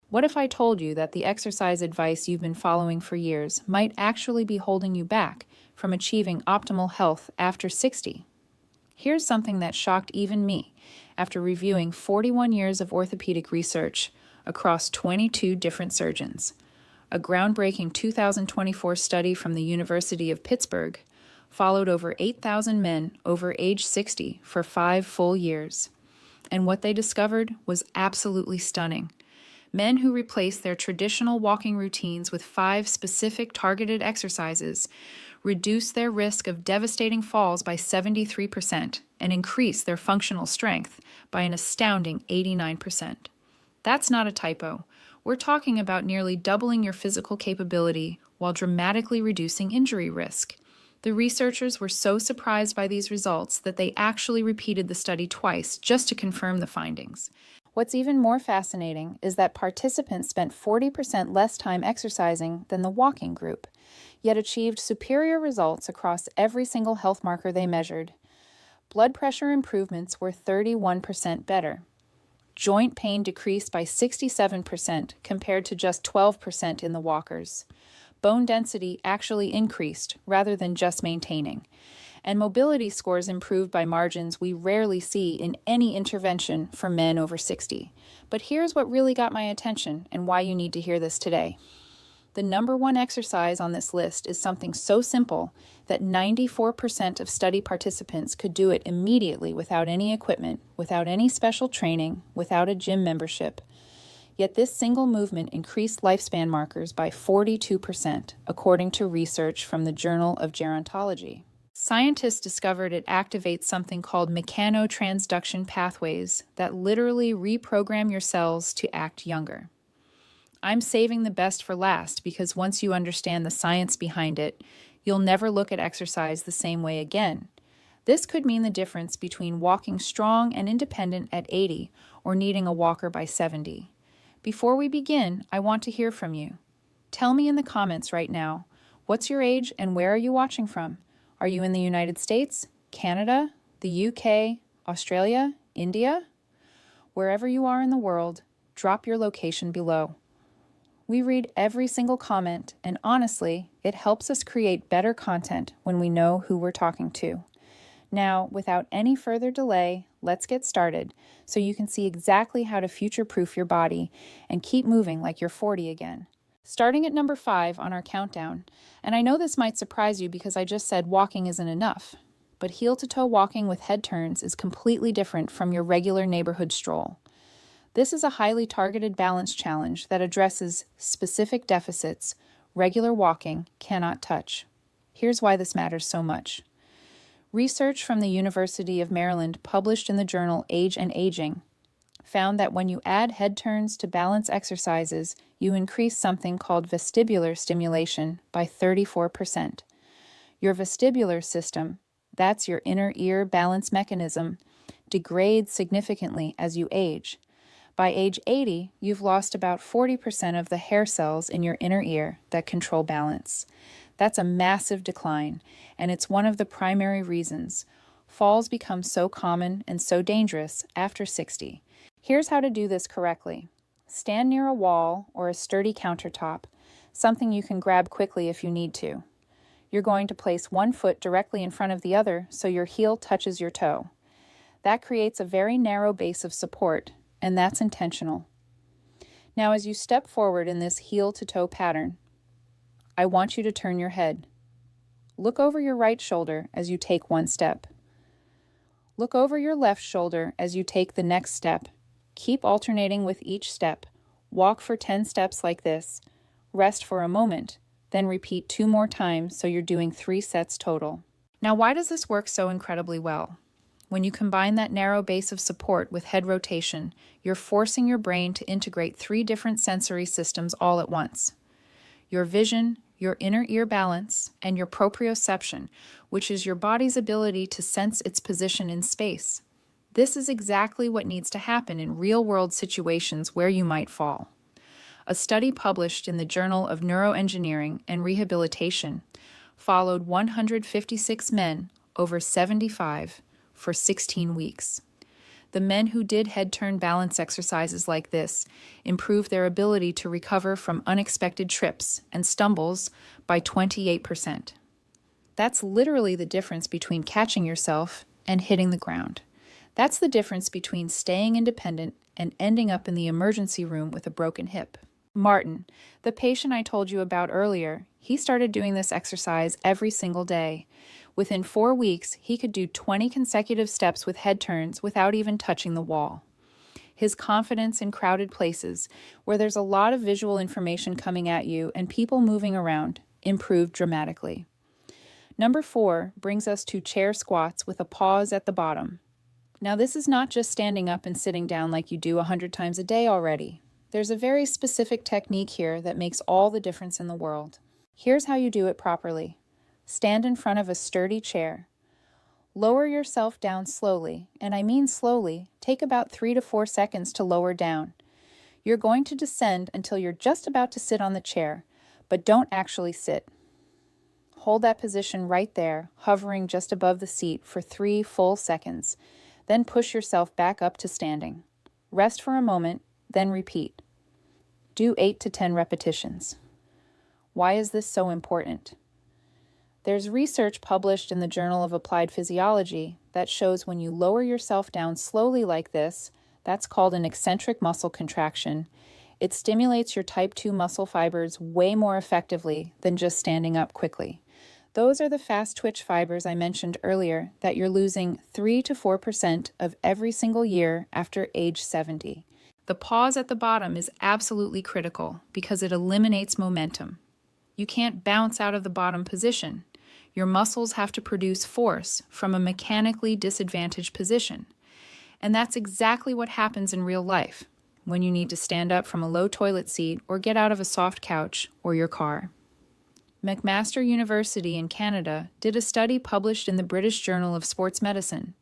What if I told you that the exercise advice you've been following for years might actually be holding you back from achieving optimal health after 60? Here's something that shocked even me after reviewing 41 years of orthopedic research across 22 different surgeons. A groundbreaking 2024 study from the University of Pittsburgh followed over 8,000 men over age 60 for 5 full years. And what they discovered was absolutely stunning. Men who replaced their traditional walking routines with 5 specific targeted exercises reduced their risk of devastating falls by 73% and increased their functional strength by an astounding 89%. That's not a typo. We're talking about nearly doubling your physical capability while dramatically reducing injury risk. The researchers were so surprised by these results that they actually repeated the study twice just to confirm the findings. What's even more fascinating is that participants spent 40% less time exercising than the walking group, yet achieved superior results across every single health marker they measured. Blood pressure improvements were 31% better. Joint pain decreased by 67% compared to just 12% in the walkers. Bone density actually increased rather than just maintaining. And mobility scores improved by margins we rarely see in any intervention for men over 60. But here's what really got my attention and why you need to hear this today. The number one exercise on this list is something so simple that 94% of study participants could do it immediately without any equipment, without any special training, without a gym membership. Yet this single movement increased lifespan markers by 42%, according to research from the Journal of Gerontology. Scientists discovered it activates something called mechanotransduction pathways that literally reprogram your cells to act younger. I'm saving the best for last because once you understand the science behind it, you'll never look at exercise the same way again. This could mean the difference between walking strong and independent at 80 or needing a walker by 70. Before we begin, I want to hear from you. Tell me in the comments right now, what's your age and where are you watching from? Are you in the United States, Canada, the UK, Australia, India? Wherever you are in the world, drop your location below. We read every single comment, and honestly, it helps us create better content when we know who we're talking to. Now, without any further delay, let's get started so you can see exactly how to future-proof your body and keep moving like you're 40 again. Starting at number 5 on our countdown, and I know this might surprise you because I just said walking isn't enough, but heel-to-toe walking with head turns is completely different from your regular neighborhood stroll. This is a highly targeted balance challenge that addresses specific deficits regular walking cannot touch. Here's why this matters so much. Research from the University of Maryland published in the journal Age and Aging found that when you add head turns to balance exercises, you increase something called vestibular stimulation by 34%. Your vestibular system, that's your inner ear balance mechanism, degrades significantly as you age. By age 80, you've lost about 40% of the hair cells in your inner ear that control balance. That's a massive decline, and it's one of the primary reasons falls become so common and so dangerous after 60. Here's how to do this correctly. Stand near a wall or a sturdy countertop, something you can grab quickly if you need to. You're going to place one foot directly in front of the other so your heel touches your toe. That creates a very narrow base of support, and that's intentional. Now, as you step forward in this heel-to-toe pattern, I want you to turn your head. Look over your right shoulder as you take one step. Look over your left shoulder as you take the next step. Keep alternating with each step. Walk for 10 steps like this. Rest for a moment, then repeat 2 more times so you're doing 3 sets total. Now, why does this work so incredibly well? When you combine that narrow base of support with head rotation, you're forcing your brain to integrate 3 different sensory systems all at once. Your vision, your inner ear balance, and your proprioception, which is your body's ability to sense its position in space. This is exactly what needs to happen in real-world situations where you might fall. A study published in the Journal of Neuroengineering and Rehabilitation followed 156 men over 75 for 16 weeks. The men who did head-turn balance exercises like this improved their ability to recover from unexpected trips and stumbles by 28%. That's literally the difference between catching yourself and hitting the ground. That's the difference between staying independent and ending up in the emergency room with a broken hip. Martin, the patient I told you about earlier, he started doing this exercise every single day. Within 4 weeks, he could do 20 consecutive steps with head turns without even touching the wall. His confidence in crowded places, where there's a lot of visual information coming at you and people moving around, improved dramatically. Number 4 brings us to chair squats with a pause at the bottom. Now, this is not just standing up and sitting down like you do 100 times a day already. There's a very specific technique here that makes all the difference in the world. Here's how you do it properly. Stand in front of a sturdy chair. Lower yourself down slowly, and I mean slowly. Take about 3 to 4 seconds to lower down. You're going to descend until you're just about to sit on the chair, but don't actually sit. Hold that position right there, hovering just above the seat for 3 full seconds. Then push yourself back up to standing. Rest for a moment, then repeat. Do 8 to 10 repetitions. Why is this so important? There's research published in the Journal of Applied Physiology that shows when you lower yourself down slowly like this, that's called an eccentric muscle contraction, it stimulates your type 2 muscle fibers way more effectively than just standing up quickly. Those are the fast twitch fibers I mentioned earlier that you're losing 3 to 4% of every single year after age 70. The pause at the bottom is absolutely critical because it eliminates momentum. You can't bounce out of the bottom position. Your muscles have to produce force from a mechanically disadvantaged position. And that's exactly what happens in real life when you need to stand up from a low toilet seat or get out of a soft couch or your car. McMaster University in Canada did a study published in the British Journal of Sports Medicine.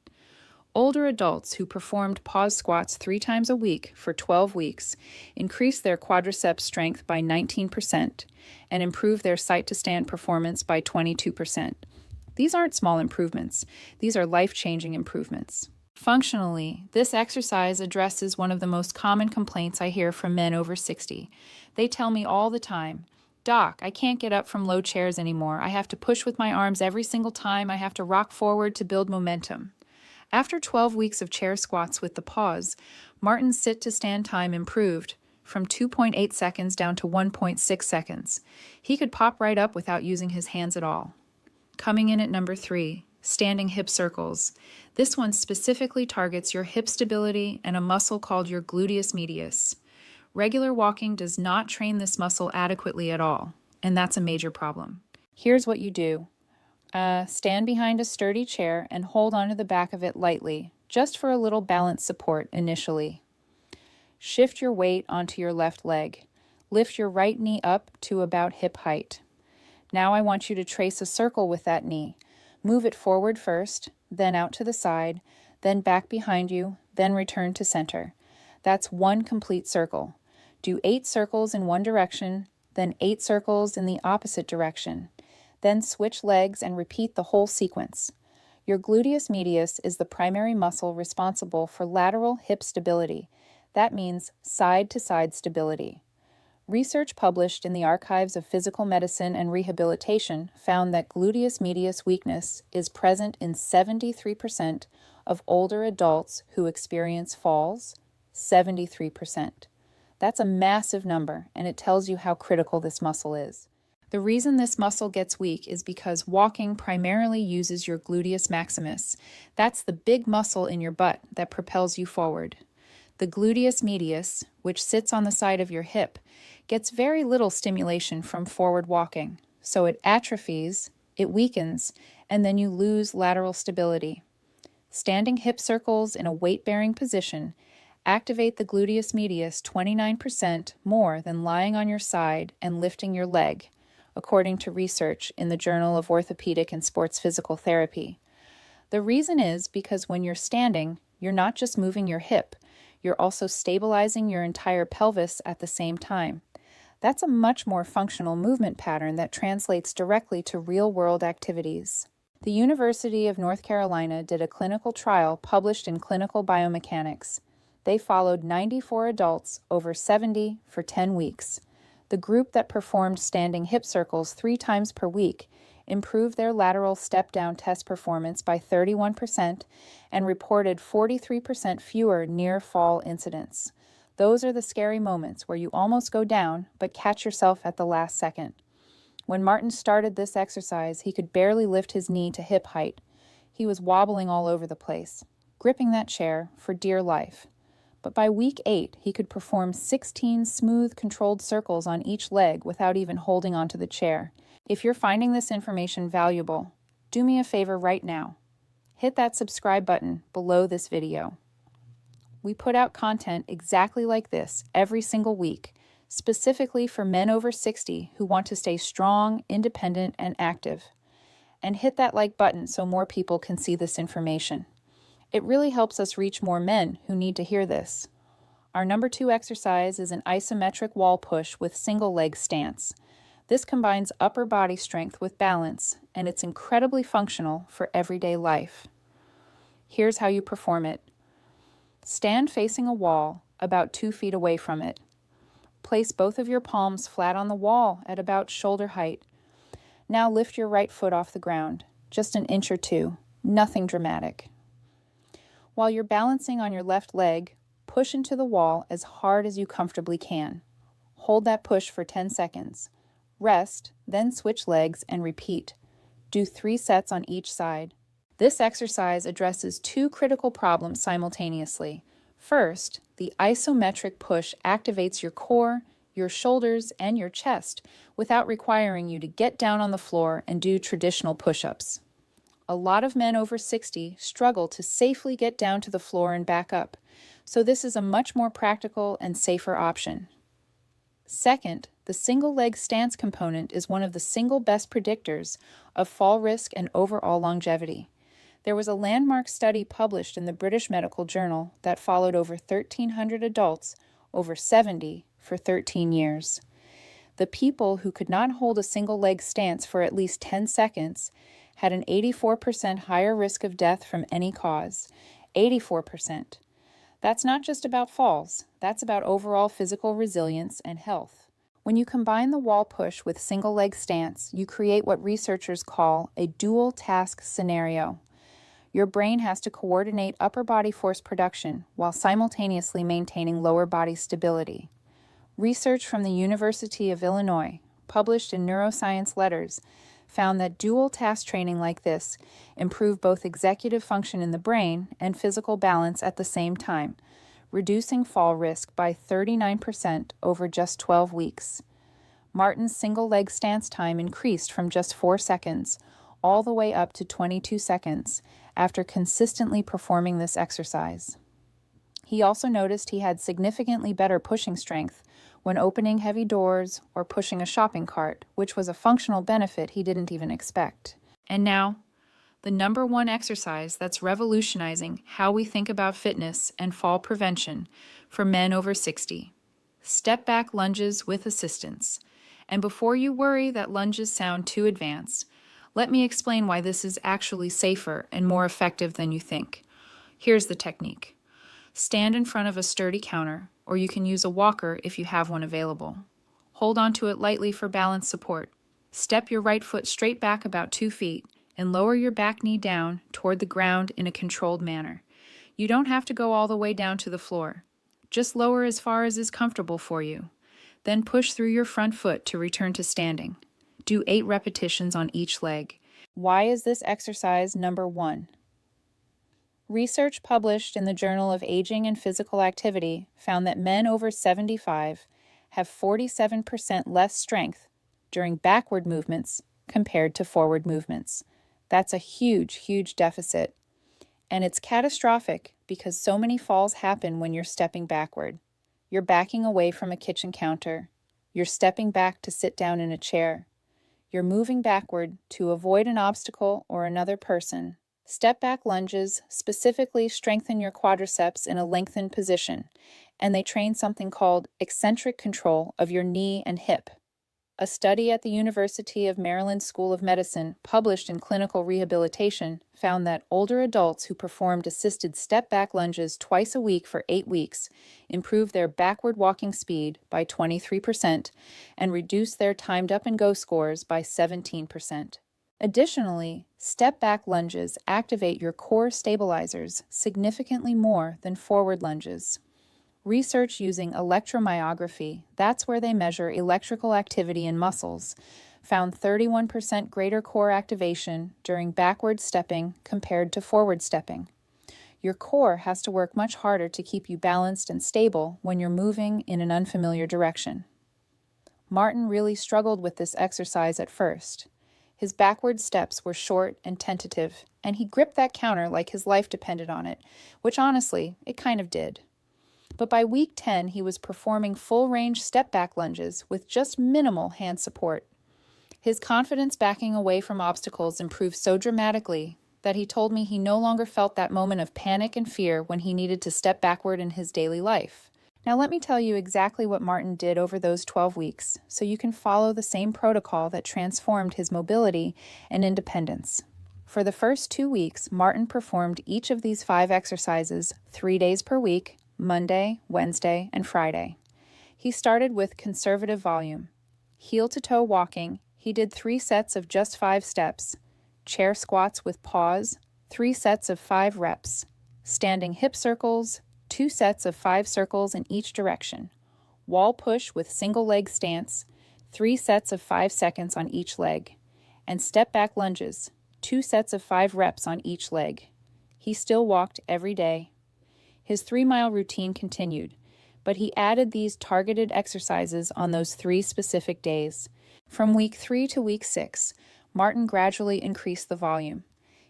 Older adults who performed pause squats 3 times a week for 12 weeks increased their quadriceps strength by 19% and improved their sight-to-stand performance by 22%. These aren't small improvements. These are life-changing improvements. Functionally, this exercise addresses one of the most common complaints I hear from men over 60. They tell me all the time, "Doc, I can't get up from low chairs anymore. I have to push with my arms every single time. I have to rock forward to build momentum." After 12 weeks of chair squats with the pause, Martin's sit-to-stand time improved from 2.8 seconds down to 1.6 seconds. He could pop right up without using his hands at all. Coming in at number 3, standing hip circles. This one specifically targets your hip stability and a muscle called your gluteus medius. Regular walking does not train this muscle adequately at all, and that's a major problem. Here's what you do. Stand behind a sturdy chair and hold onto the back of it lightly, just for a little balance support initially. Shift your weight onto your left leg. Lift your right knee up to about hip height. Now I want you to trace a circle with that knee. Move it forward first, then out to the side, then back behind you, then return to center. That's one complete circle. Do 8 circles in one direction, then 8 circles in the opposite direction. Then switch legs and repeat the whole sequence. Your gluteus medius is the primary muscle responsible for lateral hip stability. That means side-to-side stability. Research published in the Archives of Physical Medicine and Rehabilitation found that gluteus medius weakness is present in 73% of older adults who experience falls. 73%. That's a massive number, and it tells you how critical this muscle is. The reason this muscle gets weak is because walking primarily uses your gluteus maximus. That's the big muscle in your butt that propels you forward. The gluteus medius, which sits on the side of your hip, gets very little stimulation from forward walking, so it atrophies, it weakens, and then you lose lateral stability. Standing hip circles in a weight-bearing position activate the gluteus medius 29% more than lying on your side and lifting your leg, according to research in the Journal of Orthopedic and Sports Physical Therapy. The reason is because when you're standing, you're not just moving your hip, you're also stabilizing your entire pelvis at the same time. That's a much more functional movement pattern that translates directly to real-world activities. The University of North Carolina did a clinical trial published in Clinical Biomechanics. They followed 94 adults over 70 for 10 weeks. The group that performed standing hip circles 3 times per week improved their lateral step-down test performance by 31% and reported 43% fewer near-fall incidents. Those are the scary moments where you almost go down but catch yourself at the last second. When Martin started this exercise, he could barely lift his knee to hip height. He was wobbling all over the place, gripping that chair for dear life. But by week 8, he could perform 16 smooth, controlled circles on each leg without even holding onto the chair. If you're finding this information valuable, do me a favor right now. Hit that subscribe button below this video. We put out content exactly like this every single week, specifically for men over 60 who want to stay strong, independent, and active. And hit that like button so more people can see this information. It really helps us reach more men who need to hear this. Our number 2 exercise is an isometric wall push with single leg stance. This combines upper body strength with balance, and it's incredibly functional for everyday life. Here's how you perform it. Stand facing a wall about 2 feet away from it. Place both of your palms flat on the wall at about shoulder height. Now lift your right foot off the ground, just an inch or 2, nothing dramatic. While you're balancing on your left leg, push into the wall as hard as you comfortably can. Hold that push for 10 seconds. Rest, then switch legs and repeat. Do 3 sets on each side. This exercise addresses 2 critical problems simultaneously. First, the isometric push activates your core, your shoulders, and your chest without requiring you to get down on the floor and do traditional push-ups. A lot of men over 60 struggle to safely get down to the floor and back up, so this is a much more practical and safer option. Second, the single leg stance component is one of the single best predictors of fall risk and overall longevity. There was a landmark study published in the British Medical Journal that followed over 1,300 adults over 70 for 13 years. The people who could not hold a single leg stance for at least 10 seconds had an 84% higher risk of death from any cause. 84%. That's not just about falls, that's about overall physical resilience and health. When you combine the wall push with single leg stance, you create what researchers call a dual task scenario. Your brain has to coordinate upper body force production while simultaneously maintaining lower body stability. Research from the University of Illinois, published in Neuroscience Letters, found that dual task training like this improved both executive function in the brain and physical balance at the same time, reducing fall risk by 39% over just 12 weeks. Martin's single leg stance time increased from just 4 seconds all the way up to 22 seconds after consistently performing this exercise. He also noticed he had significantly better pushing strength when opening heavy doors or pushing a shopping cart, which was a functional benefit he didn't even expect. And now, the number 1 exercise that's revolutionizing how we think about fitness and fall prevention for men over 60. Step back lunges with assistance. And before you worry that lunges sound too advanced, let me explain why this is actually safer and more effective than you think. Here's the technique. Stand in front of a sturdy counter, or you can use a walker if you have one available. Hold onto it lightly for balance support. Step your right foot straight back about 2 feet and lower your back knee down toward the ground in a controlled manner. You don't have to go all the way down to the floor. Just lower as far as is comfortable for you. Then push through your front foot to return to standing. Do 8 repetitions on each leg. Why is this exercise number 1? Research published in the Journal of Aging and Physical Activity found that men over 75 have 47% less strength during backward movements compared to forward movements. That's a huge, huge deficit. And it's catastrophic because so many falls happen when you're stepping backward. You're backing away from a kitchen counter. You're stepping back to sit down in a chair. You're moving backward to avoid an obstacle or another person. Step back lunges specifically strengthen your quadriceps in a lengthened position, and they train something called eccentric control of your knee and hip. A study at the University of Maryland School of Medicine, published in Clinical Rehabilitation, found that older adults who performed assisted step-back lunges twice a week for 8 weeks improved their backward walking speed by 23% and reduced their timed up and go scores by 17%. Additionally, step-back lunges activate your core stabilizers significantly more than forward lunges. Research using electromyography, that's where they measure electrical activity in muscles, found 31% greater core activation during backward stepping compared to forward stepping. Your core has to work much harder to keep you balanced and stable when you're moving in an unfamiliar direction. Martin really struggled with this exercise at first. His backward steps were short and tentative, and he gripped that counter like his life depended on it, which honestly, it kind of did. But by week 10, he was performing full-range step-back lunges with just minimal hand support. His confidence backing away from obstacles improved so dramatically that he told me he no longer felt that moment of panic and fear when he needed to step backward in his daily life. Now let me tell you exactly what Martin did over those 12 weeks, so you can follow the same protocol that transformed his mobility and independence. For the first 2 weeks, Martin performed each of these 5 exercises 3 days per week, Monday, Wednesday, and Friday. He started with conservative volume. Heel-to-toe walking, he did 3 sets of just 5 steps. Chair squats with pause, 3 sets of 5 reps. Standing hip circles, 2 sets of 5 circles in each direction. Wall push with single leg stance, 3 sets of 5 seconds on each leg. And step back lunges, 2 sets of 5 reps on each leg. He still walked every day. His 3-mile routine continued, but he added these targeted exercises on those 3 specific days. From week 3 to week 6, Martin gradually increased the volume.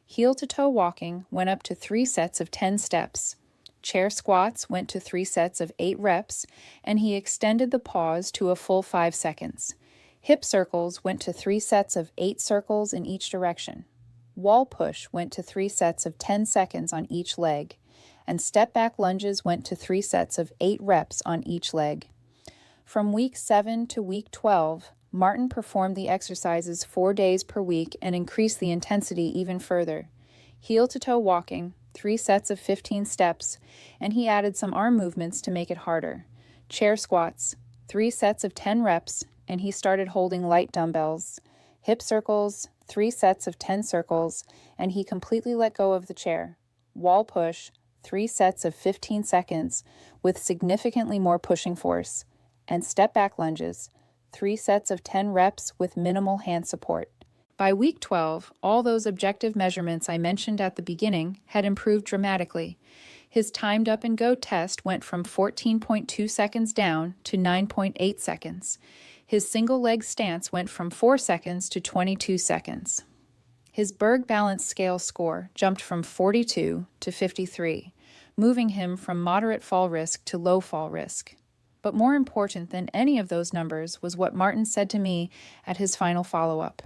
Heel-to-toe walking went up to 3 sets of 10 steps. Chair squats went to 3 sets of 8 reps, and he extended the pause to a full 5 seconds. Hip circles went to 3 sets of 8 circles in each direction. Wall push went to 3 sets of 10 seconds on each leg. And step-back lunges went to 3 sets of 8 reps on each leg. From week 7 to week 12, Martin performed the exercises 4 days per week and increased the intensity even further. Heel-to-toe walking, 3 sets of 15 steps, and he added some arm movements to make it harder. Chair squats, 3 sets of 10 reps, and he started holding light dumbbells. Hip circles, 3 sets of 10 circles, and he completely let go of the chair. Wall push, 3 sets of 15 seconds with significantly more pushing force, and step-back lunges, 3 sets of 10 reps with minimal hand support. By week 12, all those objective measurements I mentioned at the beginning had improved dramatically. His timed up and go test went from 14.2 seconds down to 9.8 seconds. His single leg stance went from 4 seconds to 22 seconds. His Berg Balance Scale score jumped from 42 to 53, moving him from moderate fall risk to low fall risk. But more important than any of those numbers was what Martin said to me at his final follow-up.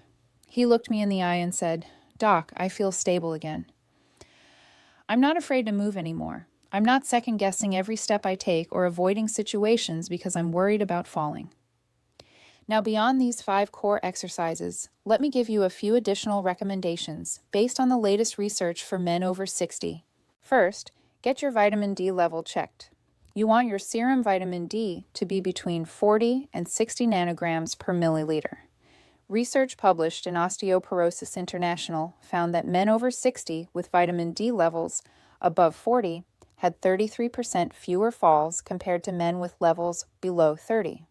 He looked me in the eye and said, "Doc, I feel stable again. I'm not afraid to move anymore. I'm not second-guessing every step I take or avoiding situations because I'm worried about falling." Now, beyond these 5 core exercises, let me give you a few additional recommendations based on the latest research for men over 60. First, get your vitamin D level checked. You want your serum vitamin D to be between 40 and 60 nanograms per milliliter. Research published in Osteoporosis International found that men over 60 with vitamin D levels above 40 had 33% fewer falls compared to men with levels below 30.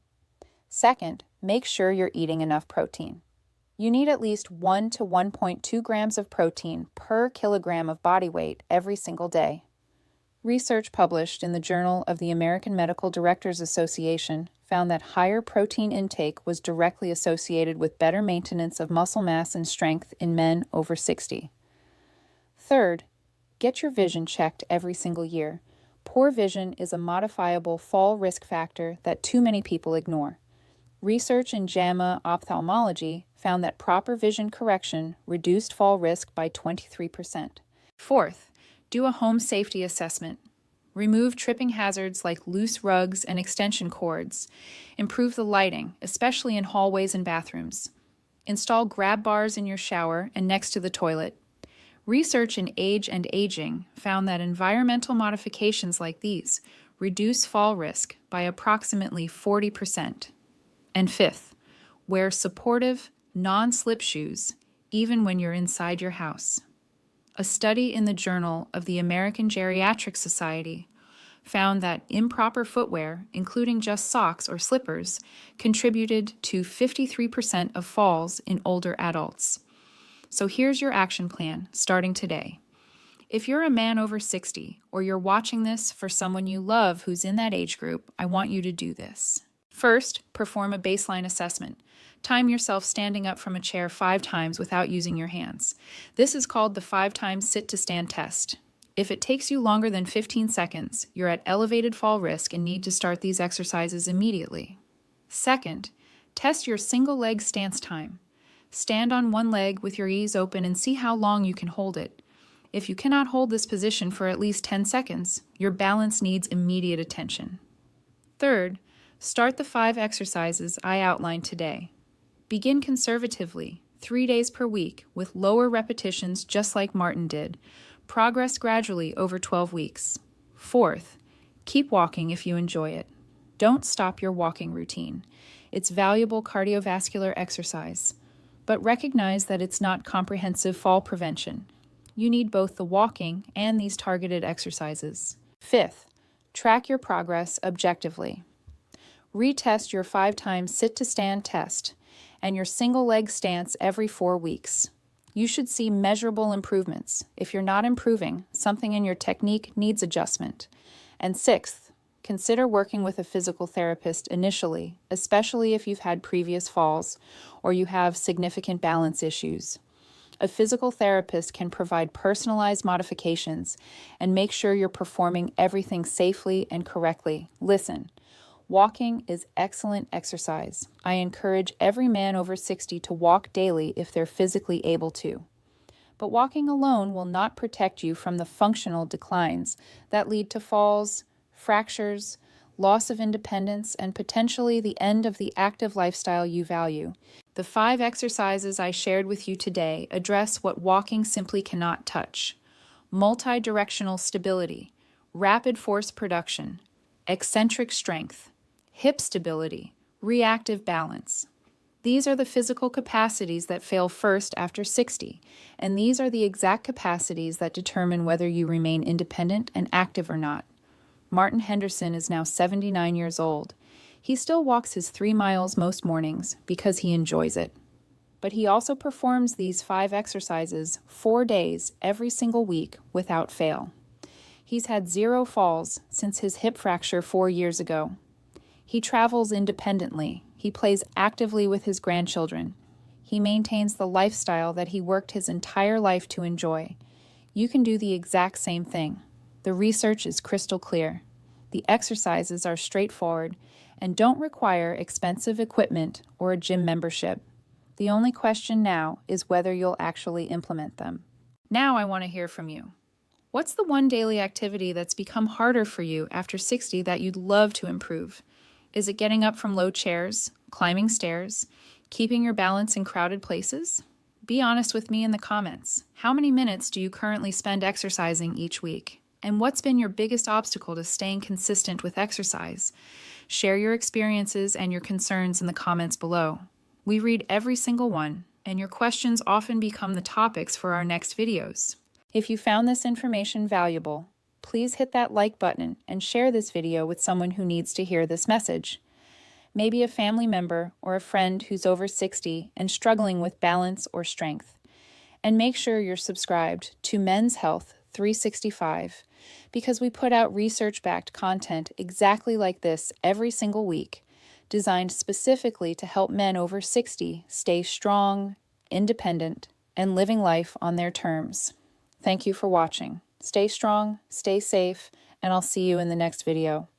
Second, make sure you're eating enough protein. You need at least 1 to 1.2 grams of protein per kilogram of body weight every single day. Research published in the Journal of the American Medical Directors Association found that higher protein intake was directly associated with better maintenance of muscle mass and strength in men over 60. Third, get your vision checked every single year. Poor vision is a modifiable fall risk factor that too many people ignore. Research in JAMA Ophthalmology found that proper vision correction reduced fall risk by 23%. Fourth, do a home safety assessment. Remove tripping hazards like loose rugs and extension cords. Improve the lighting, especially in hallways and bathrooms. Install grab bars in your shower and next to the toilet. Research in Age and Aging found that environmental modifications like these reduce fall risk by approximately 40%. And fifth, wear supportive, non-slip shoes even when you're inside your house. A study in the Journal of the American Geriatric Society found that improper footwear, including just socks or slippers, contributed to 53% of falls in older adults. So here's your action plan, starting today. If you're a man over 60, or you're watching this for someone you love who's in that age group, I want you to do this. First, perform a baseline assessment. Time yourself standing up from a chair 5 times without using your hands. This is called the 5 times sit-to-stand test. If it takes you longer than 15 seconds, you're at elevated fall risk and need to start these exercises immediately. Second, test your single leg stance time. Stand on one leg with your ease open and see how long you can hold it. If you cannot hold this position for at least 10 seconds, your balance needs immediate attention. Third, start the 5 exercises I outlined today. Begin conservatively, 3 days per week, with lower repetitions just like Martin did. Progress gradually over 12 weeks. Fourth, keep walking if you enjoy it. Don't stop your walking routine. It's valuable cardiovascular exercise. But recognize that it's not comprehensive fall prevention. You need both the walking and these targeted exercises. Fifth, track your progress objectively. Retest your 5 times sit-to-stand test and your single leg stance every 4 weeks. You should see measurable improvements. If you're not improving, something in your technique needs adjustment. And sixth, consider working with a physical therapist initially, especially if you've had previous falls or you have significant balance issues. A physical therapist can provide personalized modifications and make sure you're performing everything safely and correctly. Listen, walking is excellent exercise. I encourage every man over 60 to walk daily if they're physically able to. But walking alone will not protect you from the functional declines that lead to falls, fractures, loss of independence, and potentially the end of the active lifestyle you value. The 5 exercises I shared with you today address what walking simply cannot touch: multi-directional stability, rapid force production, eccentric strength, hip stability, reactive balance. These are the physical capacities that fail first after 60, and these are the exact capacities that determine whether you remain independent and active or not. Martin Henderson is now 79 years old. He still walks his 3 miles most mornings because he enjoys it. But he also performs these 5 exercises 4 days every single week without fail. He's had 0 falls since his hip fracture 4 years ago. He travels independently. He plays actively with his grandchildren. He maintains the lifestyle that he worked his entire life to enjoy. You can do the exact same thing. The research is crystal clear. The exercises are straightforward and don't require expensive equipment or a gym membership. The only question now is whether you'll actually implement them. Now I want to hear from you. What's the one daily activity that's become harder for you after 60 that you'd love to improve? Is it getting up from low chairs, climbing stairs, keeping your balance in crowded places? Be honest with me in the comments. How many minutes do you currently spend exercising each week? And what's been your biggest obstacle to staying consistent with exercise? Share your experiences and your concerns in the comments below. We read every single one, and your questions often become the topics for our next videos. If you found this information valuable, please hit that like button and share this video with someone who needs to hear this message. Maybe a family member or a friend who's over 60 and struggling with balance or strength. And make sure you're subscribed to Men's Health 365 because we put out research-backed content exactly like this every single week, designed specifically to help men over 60 stay strong, independent, and living life on their terms. Thank you for watching. Stay strong, stay safe, and I'll see you in the next video.